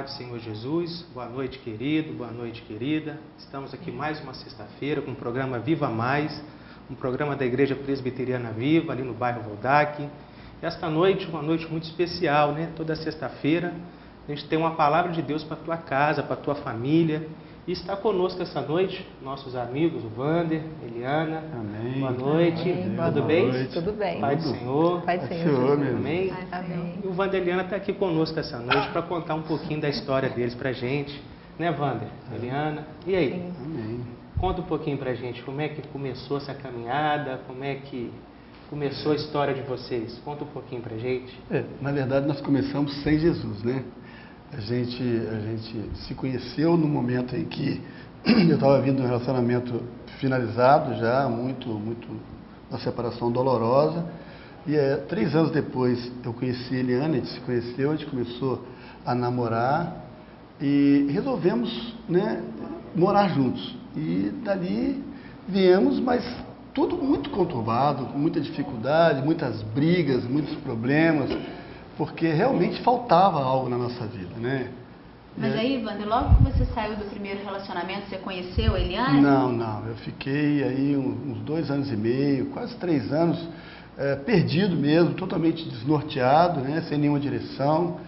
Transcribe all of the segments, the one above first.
paz do Senhor Jesus. Boa noite, querido, boa noite, querida. Estamos aqui mais uma sexta-feira com o programa Viva Mais, um programa da Igreja Presbiteriana Viva, ali no bairro Voldac. Esta noite, uma noite muito especial, né? Toda sexta-feira, a gente tem uma palavra de Deus para a tua casa, para a tua família. E está conosco essa noite nossos amigos, o Wander, Eliana. Amém. Boa noite. Amém. Tudo bem? Noite. Tudo bem. Pai do Senhor. Pai do Senhor. Amém. Amém. E o Wander e Eliana está aqui conosco essa noite para contar um pouquinho da história deles para a gente. Né, Wander? Eliana? E aí? Sim. Amém. Conta um pouquinho para a gente como é que começou essa caminhada, como é que começou a história de vocês. Conta um pouquinho para a gente. Na verdade, nós começamos sem Jesus, né? A gente se conheceu no momento em que eu estava vindo de um relacionamento finalizado já, uma separação dolorosa. E 3 anos depois eu conheci a Eliana, a gente se conheceu, a gente começou a namorar e resolvemos, né, morar juntos. E dali viemos, mas tudo muito conturbado, com muita dificuldade, muitas brigas, muitos problemas, porque realmente faltava algo na nossa vida, né? Mas aí, Wander, logo que você saiu do primeiro relacionamento, você conheceu a Eliane? Não. Eu fiquei aí uns 2 anos e meio, quase 3 anos, perdido mesmo, totalmente desnorteado, né? Sem nenhuma direção.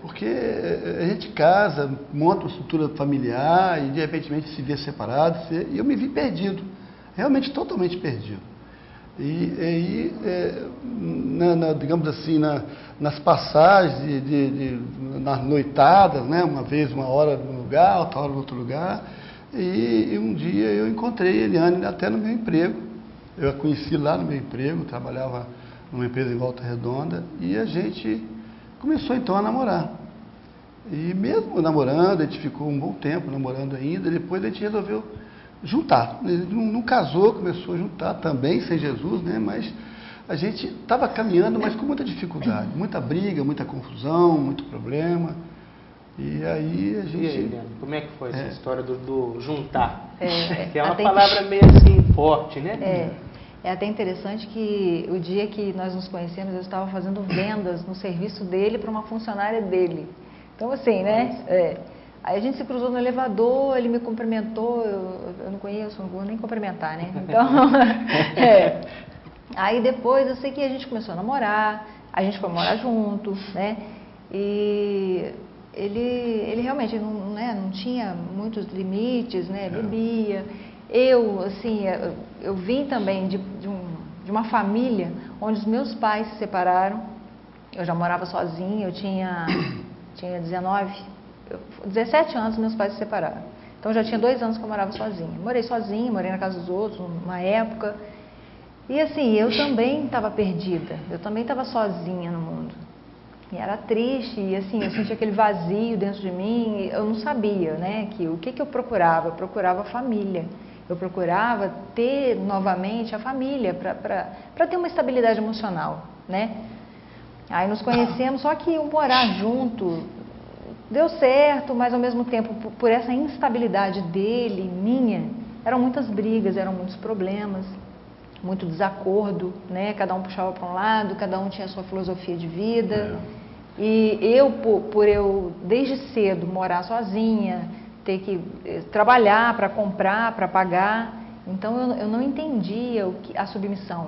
Porque a gente casa, monta uma estrutura familiar e de repente se vê separado, e eu me vi perdido, realmente totalmente perdido. E aí, digamos assim, nas passagens, nas noitadas, né? Uma vez, uma hora num lugar, outra hora em outro lugar, e um dia eu encontrei a Eliane até no meu emprego. Eu a conheci lá no meu emprego, trabalhava numa empresa em Volta Redonda, e a gente começou então a namorar. E mesmo namorando, a gente ficou um bom tempo namorando ainda, depois a gente resolveu juntar. Não casou, começou a juntar também, sem Jesus, né? Mas a gente estava caminhando, mas com muita dificuldade, muita briga, muita confusão, muito problema. E aí a gente... E aí, Eliana, como é que foi essa história do juntar? Que é uma até palavra meio assim forte, né? É até interessante que o dia que nós nos conhecemos, eu estava fazendo vendas no serviço dele para uma funcionária dele. Então, assim, né? Aí a gente se cruzou no elevador, ele me cumprimentou, eu não conheço, não vou nem cumprimentar, né? Então, Aí depois eu sei que a gente começou a namorar, a gente foi morar junto, né? E ele realmente não tinha muitos limites, né? Bebia. Eu, assim, eu vim também de uma família onde os meus pais se separaram. Eu já morava sozinha, eu tinha 17 anos meus pais se separaram. Então já tinha 2 anos que eu morava sozinha. Morei sozinha, morei na casa dos outros, numa época. E assim, eu também estava perdida, eu também estava sozinha no mundo. E era triste, e assim, eu sentia aquele vazio dentro de mim, eu não sabia, né, o que eu procurava? Eu procurava a família. Eu procurava ter novamente a família para ter uma estabilidade emocional, né? Aí nos conhecemos, só que o morar junto deu certo, mas ao mesmo tempo, por essa instabilidade dele, minha, eram muitas brigas, eram muitos problemas, muito desacordo, né? Cada um puxava para um lado, cada um tinha a sua filosofia de vida. E eu, por eu desde cedo morar sozinha, ter que trabalhar para comprar, para pagar, então eu não entendia a submissão.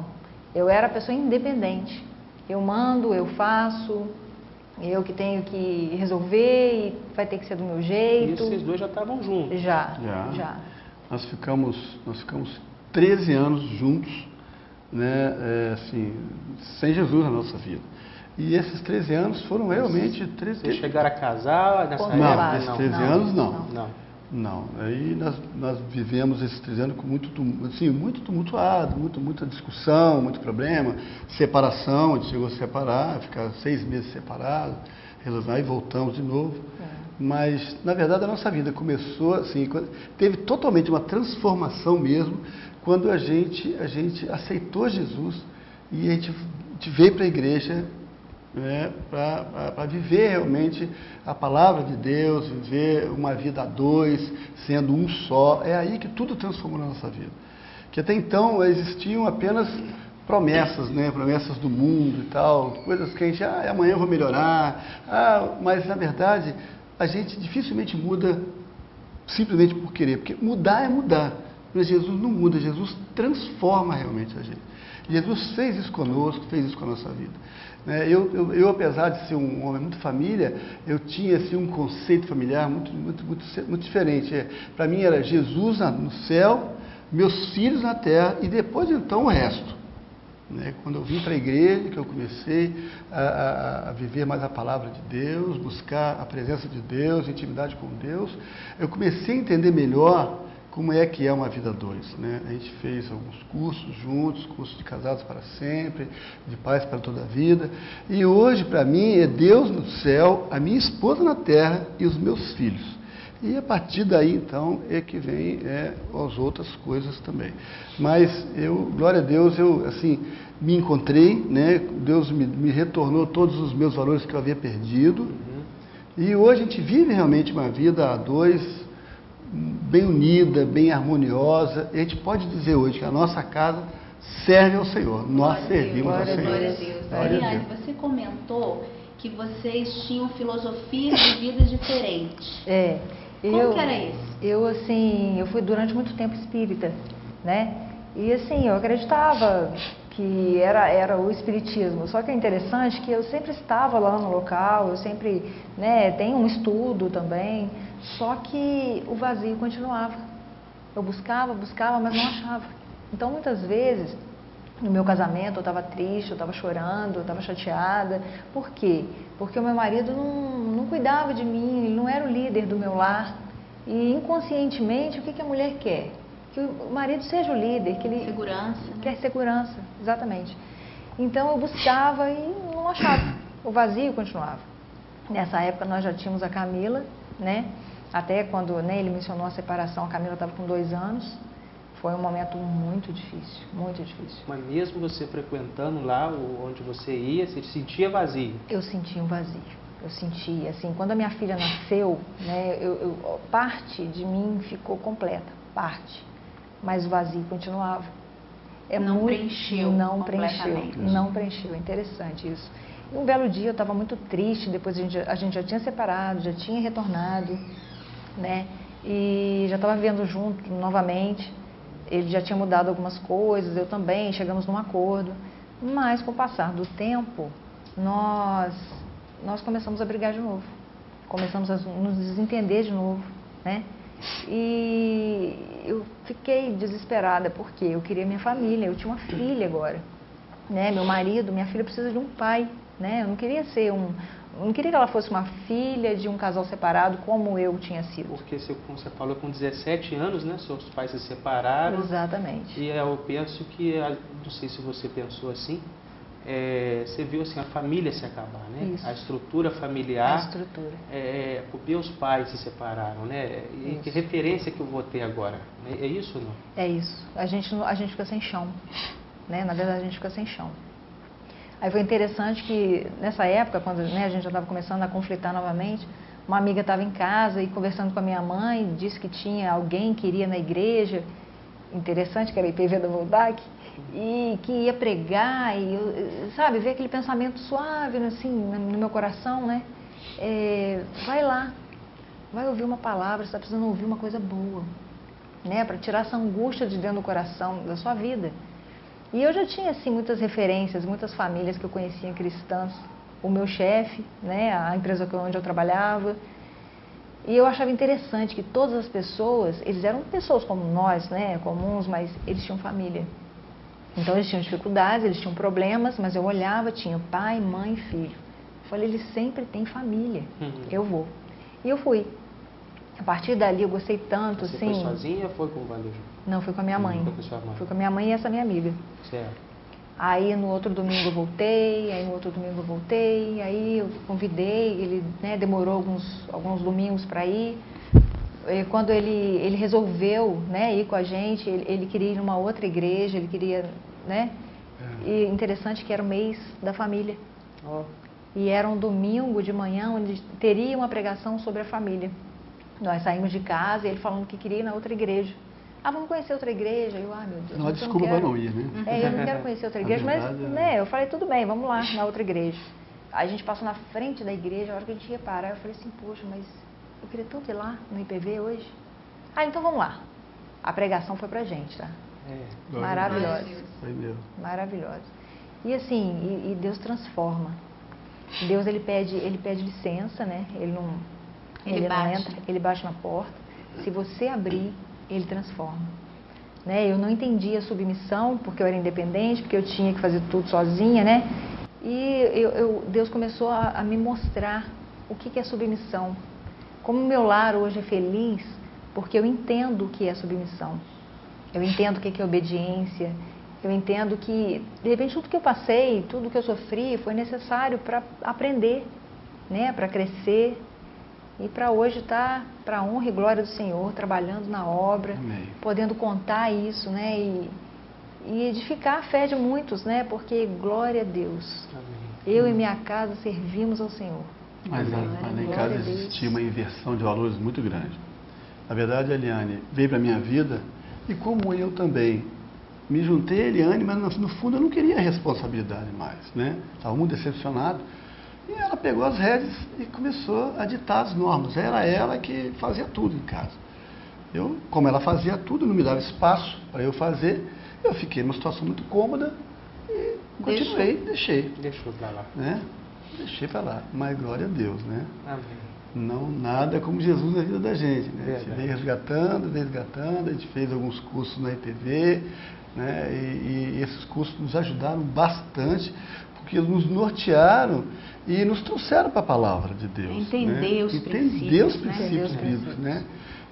Eu era a pessoa independente. Eu mando, eu faço, eu que tenho que resolver e vai ter que ser do meu jeito. E vocês dois já estavam juntos? Já. Nós ficamos 13 anos juntos, né? Assim, sem Jesus na nossa vida. E esses 13 anos foram realmente 13... Vocês chegaram a casar nessa época? Não, esses 13 anos não. Não, aí nós vivemos esses 3 anos com muito tumultuado, muita discussão, muito problema, separação, a gente chegou a separar, ficar 6 meses separados, resolver e voltamos de novo. Mas, na verdade, a nossa vida começou assim, teve totalmente uma transformação mesmo, quando a gente aceitou Jesus e a gente veio para a igreja, né, para viver realmente a palavra de Deus, viver uma vida a 2, sendo um só. É aí que tudo transformou na nossa vida. Que até então existiam apenas promessas, né, promessas do mundo e tal, coisas que a gente, amanhã eu vou melhorar, mas na verdade a gente dificilmente muda simplesmente por querer, porque mudar é mudar. Mas Jesus não muda, Jesus transforma realmente a gente. Jesus fez isso conosco, fez isso com a nossa vida. Eu, apesar de ser um homem muito família, eu tinha assim, um conceito familiar muito diferente. Para mim era Jesus no céu, meus filhos na terra e depois então o resto. Quando eu vim para a igreja, que eu comecei a viver mais a palavra de Deus, buscar a presença de Deus, intimidade com Deus, eu comecei a entender melhor como é que é uma vida a dois. A gente fez alguns cursos juntos, cursos de casados para sempre, de paz para toda a vida. E hoje, para mim, é Deus no céu, a minha esposa na terra e os meus filhos. E a partir daí, então, é que vem as outras coisas também. Mas glória a Deus, eu assim, me encontrei, Deus me retornou todos os meus valores que eu havia perdido. E hoje a gente vive realmente uma vida a dois, bem unida, bem harmoniosa. E a gente pode dizer hoje que a nossa casa serve ao Senhor. Nós servimos ao Senhor. Glória a Deus. Aliás, você comentou que vocês tinham filosofias de vida diferentes. Como que era isso? Eu fui durante muito tempo espírita, E assim, eu acreditava que era o espiritismo. Só que é interessante que eu sempre estava lá no local, eu sempre, tenho um estudo também, só que o vazio continuava. Eu buscava, mas não achava. Então, muitas vezes, no meu casamento, eu estava triste, eu estava chorando, eu estava chateada. Por quê? Porque o meu marido não cuidava de mim, ele não era o líder do meu lar. E inconscientemente, o que a mulher quer? Que o marido seja o líder, que ele segurança, quer segurança, exatamente. Então eu buscava e não achava, o vazio continuava. Nessa época nós já tínhamos a Camila, até quando ele mencionou a separação, a Camila estava com 2 anos, foi um momento muito difícil, muito difícil. Mas mesmo você frequentando lá onde você ia, você sentia vazio? Eu sentia um vazio. Eu senti, assim, quando a minha filha nasceu, parte de mim ficou completa, parte. Mas o vazio continuava. Não preencheu. Não preencheu. É interessante isso. E um belo dia eu estava muito triste, depois a gente já tinha separado, já tinha retornado, E já estava vivendo junto novamente. Ele já tinha mudado algumas coisas, eu também, chegamos num acordo. Mas com o passar do tempo, nós começamos a brigar de novo. Começamos a nos desentender de novo, E eu fiquei desesperada, porque eu queria minha família, eu tinha uma filha agora, Meu marido, minha filha precisa de um pai, Eu não queria não queria que ela fosse uma filha de um casal separado, como eu tinha sido. Porque, como você falou, com 17 anos, seus pais se separaram. Exatamente. E eu penso que, não sei se você pensou assim, você viu assim, a família se acabar, Isso. A estrutura familiar. A estrutura. Porque os pais se separaram, E que referência que eu vou ter agora? É isso ou não? É isso. A gente fica sem chão, Na verdade, a gente fica sem chão. Aí foi interessante que, nessa época, quando a gente já estava começando a conflitar novamente, uma amiga estava em casa e conversando com a minha mãe, disse que tinha alguém que iria na igreja, interessante, que era a IPV da Voldac, e que ia pregar, e ver aquele pensamento suave, assim, no meu coração, vai lá, vai ouvir uma palavra, você está precisando ouvir uma coisa boa, para tirar essa angústia de dentro do coração, da sua vida. E eu já tinha, assim, muitas referências, muitas famílias que eu conhecia cristãs, o meu chefe, a empresa onde eu trabalhava, e eu achava interessante que todas as pessoas, eles eram pessoas como nós, comuns, mas eles tinham família. Então eles tinham dificuldades, eles tinham problemas, mas eu olhava, tinha pai, mãe, filho. Eu falei, eles sempre têm família, eu vou. E eu fui. A partir dali eu gostei tanto, Você assim... foi sozinha ou foi com o Wander? Não, fui com a minha mãe. Foi com a sua mãe. Fui com a minha mãe e essa minha amiga. Certo. Aí no outro domingo eu voltei, aí eu convidei, ele demorou alguns domingos para ir. E quando ele resolveu ir com a gente, ele queria ir numa outra igreja, ele queria, E interessante que era o mês da família. Oh. E era um domingo de manhã onde teria uma pregação sobre a família. Nós saímos de casa e ele falando que queria ir na outra igreja. Vamos conhecer outra igreja. Eu, meu Deus. Não há desculpa para não ir, eu não quero conhecer outra igreja, mas eu falei, tudo bem, vamos lá na outra igreja. a gente passou na frente da igreja, a hora que a gente ia parar, eu falei assim, poxa, mas eu queria tanto ir lá no IPV hoje. Então vamos lá. A pregação foi pra gente, tá? Maravilhosa. Foi mesmo. Maravilhosa. E assim, e Deus transforma. Deus, ele pede licença, né? Ele não entra, ele bate na porta. Se você abrir, ele transforma. Né? Eu não entendia a submissão, porque eu era independente, porque eu tinha que fazer tudo sozinha, né? E Deus começou a me mostrar o que é submissão. Como o meu lar hoje é feliz, porque eu entendo o que é submissão. Eu entendo o que é obediência. Eu entendo que, de repente, tudo que eu passei, tudo que eu sofri, foi necessário para aprender, né? Para crescer. E para hoje estar, para a honra e glória do Senhor, trabalhando na obra, Amém. Podendo contar isso, né? E edificar a fé de muitos, né? Porque glória a Deus. Amém. Eu e minha casa servimos ao Senhor. Mas lá em casa existia uma inversão de valores muito grande. Na verdade, a Eliane veio para a minha vida e como eu também me juntei a Eliane, mas no fundo eu não queria responsabilidade mais, né? Estava muito decepcionado. E ela pegou as rédeas e começou a ditar as normas. Era ela que fazia tudo em casa. Eu, como ela fazia tudo, não me dava espaço para eu fazer, eu fiquei numa situação muito cômoda e continuei, deixei. Deixou para lá. Né? Deixei para lá. Mas glória a Deus, né? Amém. Não, nada como Jesus na vida da gente, né? A gente veio resgatando, a gente fez alguns cursos na IPV, né? E esses cursos nos ajudaram bastante, porque nos nortearam e nos trouxeram para a palavra de Deus. Entender, né? os princípios bíblicos, né?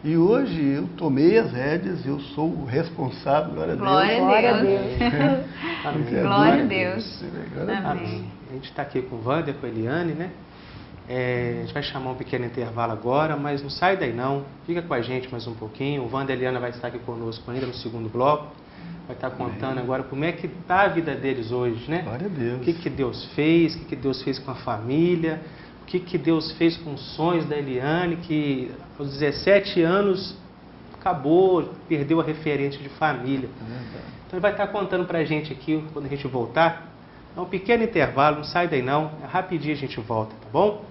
E hoje eu tomei as rédeas, eu sou o responsável, glória a Deus. Glória a Deus. Amém. Glória a Deus. Amém. A gente está aqui com o Wander, com a Eliane, né? A gente vai chamar um pequeno intervalo agora, mas não sai daí não. Fica com a gente mais um pouquinho. O Wander e a Eliana vai estar aqui conosco ainda no segundo bloco. Vai estar contando agora como é que está a vida deles hoje, né? Glória a Deus. O que Deus fez, o que Deus fez com a família, o que Deus fez com os sonhos da Eliane, que aos 17 anos acabou, perdeu a referência de família. Então ele vai estar contando para a gente aqui quando a gente voltar. É um pequeno intervalo, não sai daí não. Rapidinho a gente volta, tá bom?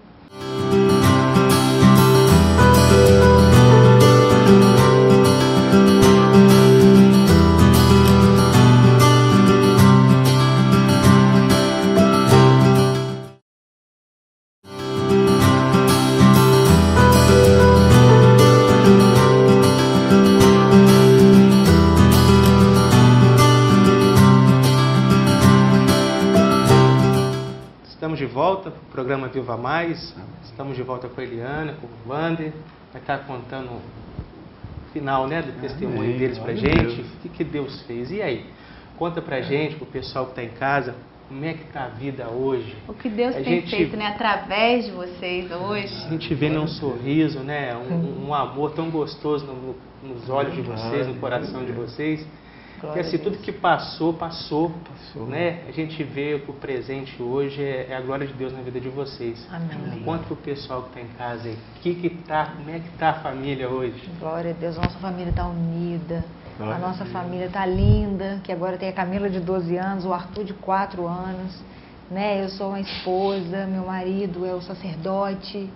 Estamos de volta para o programa Viva Mais. Estamos de volta com a Eliana, com o Wander. Vai estar contando o final, né, do testemunho deles para a gente. O que Deus fez. E aí? Conta para a gente, para o pessoal que está em casa, como é que está a vida hoje. O que Deus tem feito, né, através de vocês hoje. A gente vê um sorriso, né, um amor tão gostoso nos olhos de vocês, no coração de vocês. Porque assim, tudo que passou, né? A gente vê que o presente hoje é a glória de Deus na vida de vocês. Amém. Conta pro pessoal que está em casa aí, como é que tá a família hoje? Glória a Deus, a nossa família está unida, a nossa família está linda, que agora tem a Camila de 12 anos, o Arthur de 4 anos, né? Eu sou uma esposa, meu marido é o sacerdote,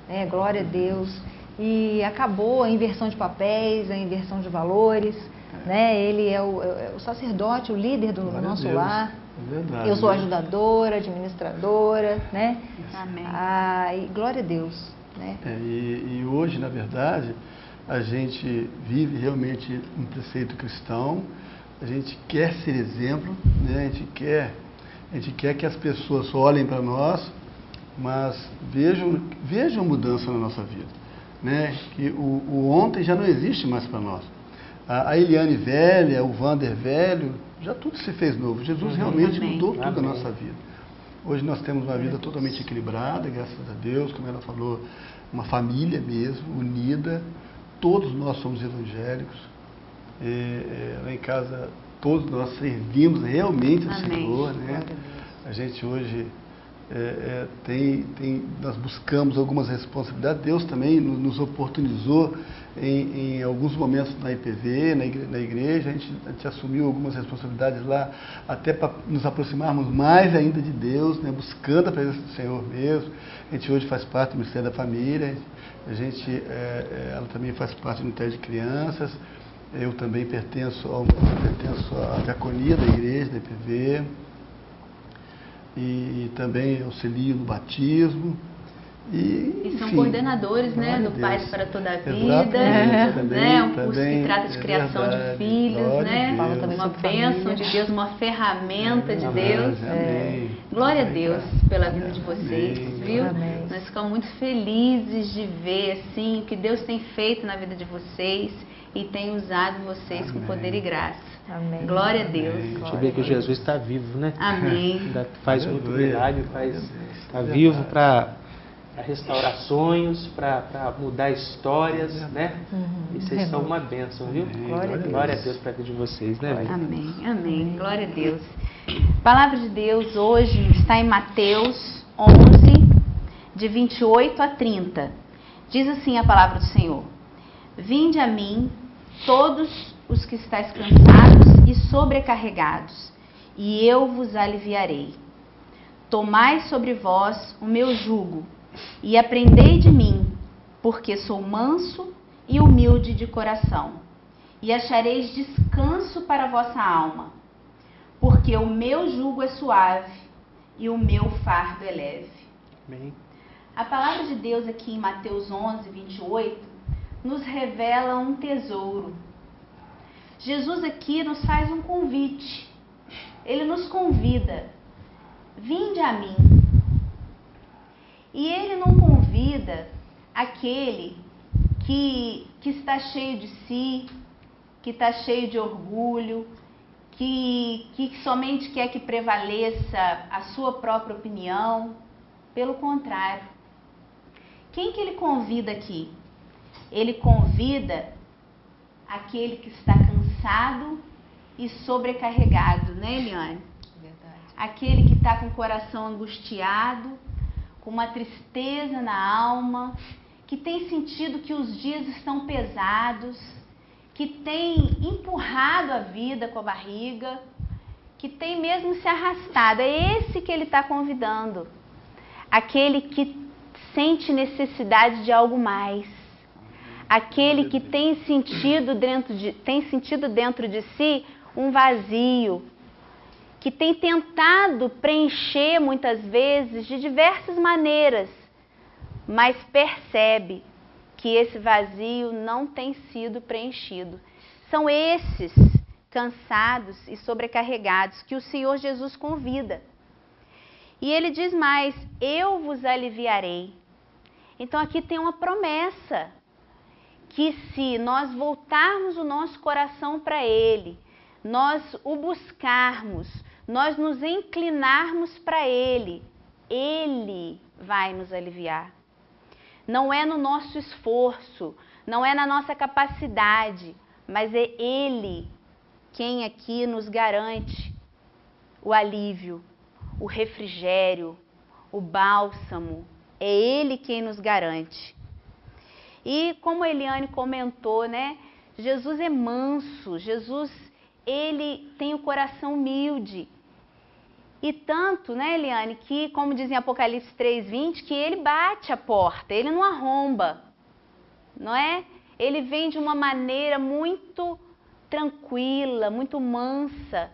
né? Glória a Deus. E acabou a inversão de papéis, a inversão de valores. Né? Ele é o sacerdote, o líder do nosso lar. É verdade, eu sou ajudadora, administradora, né? Amém. E glória a Deus, né? E hoje, na verdade, a gente vive realmente um preceito cristão. A gente quer ser exemplo, né? A gente quer que as pessoas olhem para nós, mas vejam mudança na nossa vida, né? Que o ontem já não existe mais para nós. A Eliane velha, o Wander velho, já tudo se fez novo. Jesus realmente mudou tudo a nossa vida. Hoje nós temos uma vida totalmente equilibrada, graças a Deus, como ela falou, uma família mesmo, unida. Todos nós somos evangélicos. Lá em casa, todos nós servimos realmente ao Senhor, né? A gente hoje nós buscamos algumas responsabilidades. Deus também nos oportunizou em alguns momentos na IPV, na igreja. A gente assumiu algumas responsabilidades lá, até para nos aproximarmos mais ainda de Deus, né, buscando a presença do Senhor mesmo. A gente hoje faz parte do Ministério da Família, ela também faz parte do Ministério de Crianças. Eu também pertenço à diaconia da igreja, da IPV. E também auxilio no batismo. E são coordenadores, né, do Pais para Toda a Vida, também, um curso que trata de criação de filhos, né? Uma bênção de Deus, uma ferramenta de Deus. Glória a Deus pela vida de vocês, viu? Amém. Nós ficamos muito felizes de ver assim o que Deus tem feito na vida de vocês e tem usado vocês com poder e graça. Amém. Glória a Deus. A gente vê que Jesus está vivo, né? Amém. Ainda faz muito milagre, está vivo para restaurar sonhos, para mudar histórias, né? E vocês são uma bênção, viu? Glória a Deus para a vida de vocês, né? Amém, amém. Glória a Deus. A palavra de Deus hoje está em Mateus 11, de 28 a 30. Diz assim a palavra do Senhor: Vinde a mim, todos os que estáis cansados e sobrecarregados, e eu vos aliviarei. Tomai sobre vós o meu jugo, e aprendei de mim, porque sou manso e humilde de coração, e achareis descanso para a vossa alma, porque o meu jugo é suave e o meu fardo é leve. Amém. A palavra de Deus aqui em Mateus 11, 28, nos revela um tesouro. Jesus aqui nos faz um convite. Ele nos convida: vinde a mim. E ele não convida aquele que está cheio de si, que está cheio de orgulho, que somente quer que prevaleça a sua própria opinião. Pelo contrário. Quem que ele convida aqui? Ele convida aquele que está cansado e sobrecarregado, né, Eliane? Verdade. Aquele que está com o coração angustiado, com uma tristeza na alma, que tem sentido que os dias estão pesados, que tem empurrado a vida com a barriga, que tem mesmo se arrastado. É esse que ele está convidando. Aquele que sente necessidade de algo mais. Aquele que tem sentido dentro de si um vazio, que tem tentado preencher muitas vezes de diversas maneiras, mas percebe que esse vazio não tem sido preenchido. São esses cansados e sobrecarregados que o Senhor Jesus convida. E ele diz mais: eu vos aliviarei. Então aqui tem uma promessa, que se nós voltarmos o nosso coração para Ele, nós o buscarmos, nós nos inclinarmos para Ele, Ele vai nos aliviar. Não é no nosso esforço, não é na nossa capacidade, mas é Ele quem aqui nos garante o alívio, o refrigério, o bálsamo. É Ele quem nos garante. E como a Eliane comentou, né? Jesus é manso, Jesus, ele tem o coração humilde. E tanto, né, Eliane, que, como diz em Apocalipse 3:20, que ele bate a porta, ele não arromba, não é? Ele vem de uma maneira muito tranquila, muito mansa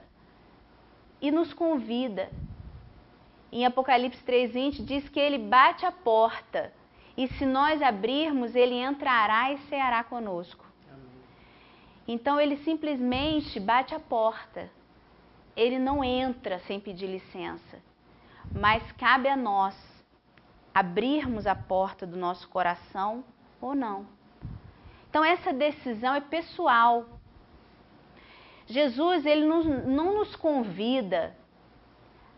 e nos convida. Em Apocalipse 3:20 diz que ele bate a porta. E se nós abrirmos, ele entrará e ceará conosco. Então ele simplesmente bate a porta. Ele não entra sem pedir licença. Mas cabe a nós abrirmos a porta do nosso coração ou não. Então essa decisão é pessoal. Jesus, ele não nos convida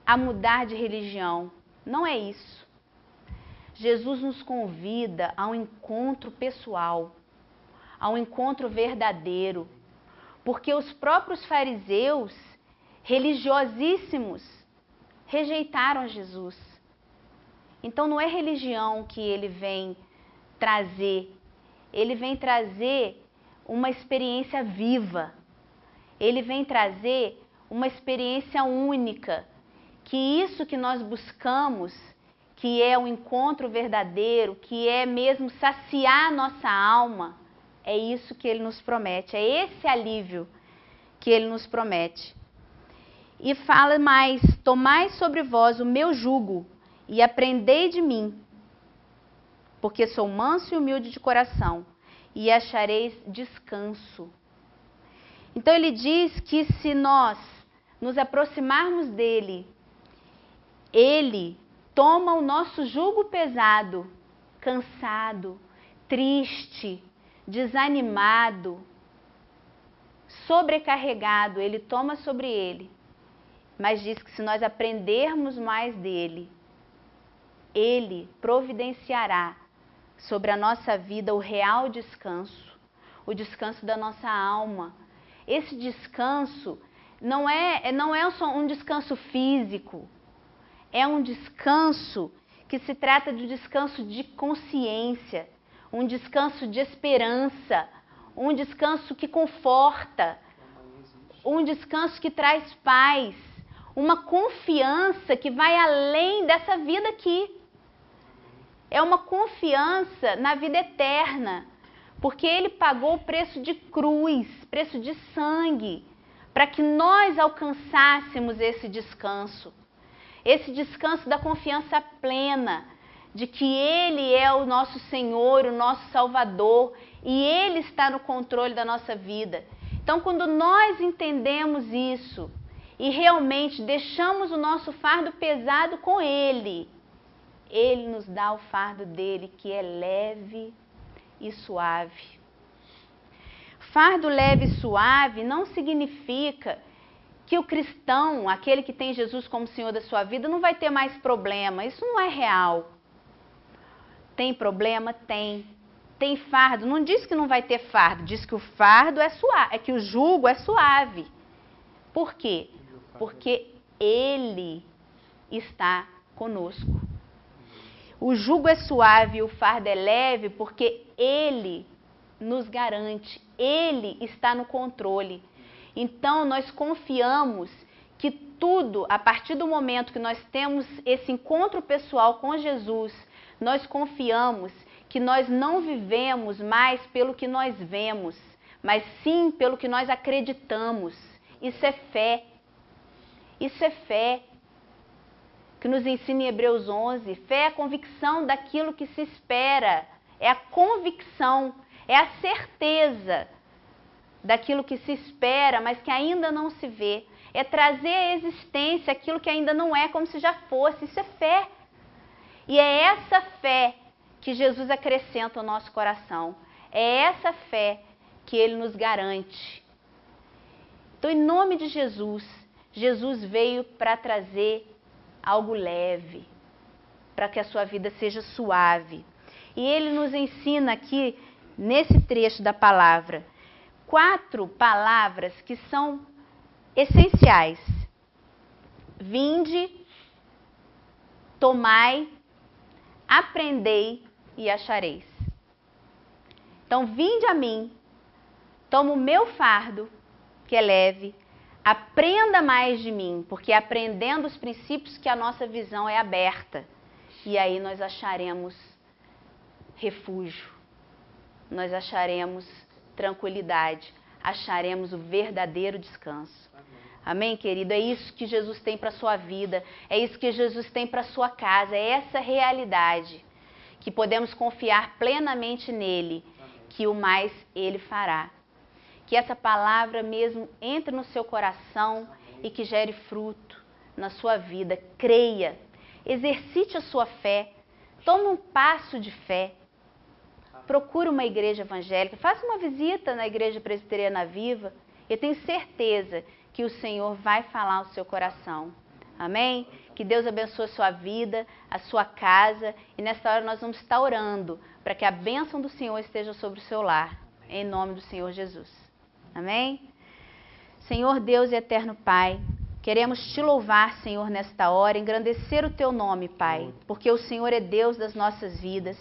a mudar de religião. Não é isso. Jesus nos convida a um encontro pessoal, a um encontro verdadeiro, porque os próprios fariseus, religiosíssimos, rejeitaram Jesus. Então não é religião que ele vem trazer. Ele vem trazer uma experiência viva. Ele vem trazer uma experiência única. Que isso que nós buscamos, que é o encontro verdadeiro, que é mesmo saciar nossa alma, é isso que ele nos promete. É esse alívio que ele nos promete. E fala mais: tomai sobre vós o meu jugo e aprendei de mim, porque sou manso e humilde de coração, e achareis descanso. Então ele diz que se nós nos aproximarmos dele, ele toma o nosso jugo pesado, cansado, triste, desanimado, sobrecarregado, ele toma sobre ele. Mas diz que se nós aprendermos mais dele, ele providenciará sobre a nossa vida o real descanso, o descanso da nossa alma. Esse descanso não é só um descanso físico, é um descanso que se trata de um descanso de consciência, um descanso de esperança, um descanso que conforta, um descanso que traz paz, uma confiança que vai além dessa vida aqui. É uma confiança na vida eterna, porque ele pagou o preço de cruz, preço de sangue, para que nós alcançássemos esse descanso da confiança plena, de que ele é o nosso Senhor, o nosso Salvador, e ele está no controle da nossa vida. Então, quando nós entendemos isso e realmente deixamos o nosso fardo pesado com ele, ele nos dá o fardo dele, que é leve e suave. Fardo leve e suave não significa que o cristão, aquele que tem Jesus como Senhor da sua vida, não vai ter mais problema. Isso não é real. Tem problema? Tem. Tem fardo? Não diz que não vai ter fardo, diz que o fardo é suave, que o jugo é suave. Por quê? Porque ele está conosco. O jugo é suave e o fardo é leve porque ele nos garante, ele está no controle. Então nós confiamos que tudo, a partir do momento que nós temos esse encontro pessoal com Jesus, nós confiamos que nós não vivemos mais pelo que nós vemos, mas sim pelo que nós acreditamos. Isso é fé. Isso é fé. Que nos ensina em Hebreus 11, fé é a convicção daquilo que se espera, é a convicção, é a certeza daquilo que se espera, mas que ainda não se vê, é trazer à existência aquilo que ainda não é, como se já fosse. Isso é fé. E é essa fé que Jesus acrescenta ao nosso coração, é essa fé que ele nos garante. Então, em nome de Jesus, Jesus veio para trazer algo leve, para que a sua vida seja suave. E ele nos ensina aqui, nesse trecho da palavra, 4 palavras que são essenciais. Vinde, tomai, aprendei e achareis. Então, vinde a mim, toma o meu fardo, que é leve, aprenda mais de mim, porque é aprendendo os princípios que a nossa visão é aberta. E aí nós acharemos refúgio, nós acharemos tranquilidade, acharemos o verdadeiro descanso. Amém, querido? É isso que Jesus tem para a sua vida, é isso que Jesus tem para a sua casa, é essa realidade, que podemos confiar plenamente nele, que o mais ele fará. Que essa palavra mesmo entre no seu coração e que gere fruto na sua vida. Creia, exercite a sua fé, tome um passo de fé, procure uma igreja evangélica, faça uma visita na Igreja Presbiteriana Viva. Eu tenho certeza que o Senhor vai falar ao seu coração. Amém? Que Deus abençoe a sua vida, a sua casa. E nesta hora nós vamos estar orando para que a bênção do Senhor esteja sobre o seu lar. Em nome do Senhor Jesus. Amém? Senhor Deus e eterno Pai, Queremos te louvar, Senhor, nesta hora, engrandecer o teu nome, Pai, porque o Senhor é Deus das nossas vidas.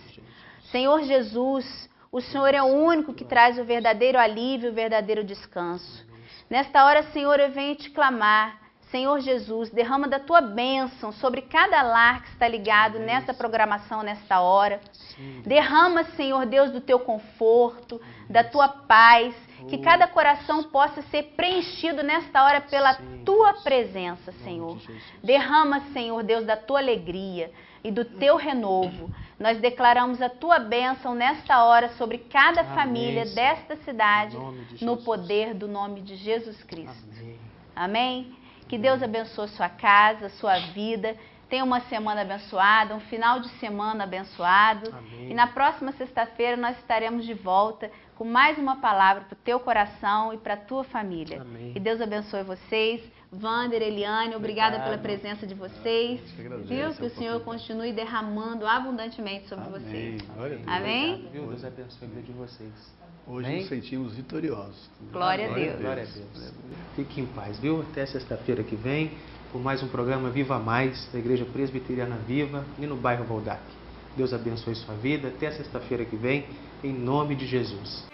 Senhor Jesus, o Senhor é o único que traz o verdadeiro alívio, o verdadeiro descanso. Nesta hora, Senhor, eu venho te clamar. Senhor Jesus, derrama da tua bênção sobre cada lar que está ligado nesta programação, nesta hora. Derrama, Senhor Deus, do teu conforto, da tua paz, que cada coração possa ser preenchido nesta hora pela tua presença, Senhor. Derrama, Senhor Deus, da tua alegria e do teu renovo. Nós declaramos a tua bênção nesta hora sobre cada família desta cidade, no poder do nome de Jesus Cristo. Amém? Que Deus abençoe sua casa, sua vida. Tenha uma semana abençoada, um final de semana abençoado. Amém. E na próxima sexta-feira nós estaremos de volta com mais uma palavra para o teu coração e para a tua família. Amém. Que Deus abençoe vocês. Wander, Eliane, obrigada pela presença de vocês. Viu? Que o Senhor continue derramando abundantemente sobre vocês. Glória a Deus. Amém? Viu? Deus abençoe a vida de vocês. Hoje Amém? nos sentimos vitoriosos. Glória a Deus. Glória a Deus. Fique em paz, viu? Até sexta-feira que vem, com mais um programa Viva Mais, da Igreja Presbiteriana Viva, e no bairro Valdac. Deus abençoe sua vida. Até sexta-feira que vem, em nome de Jesus.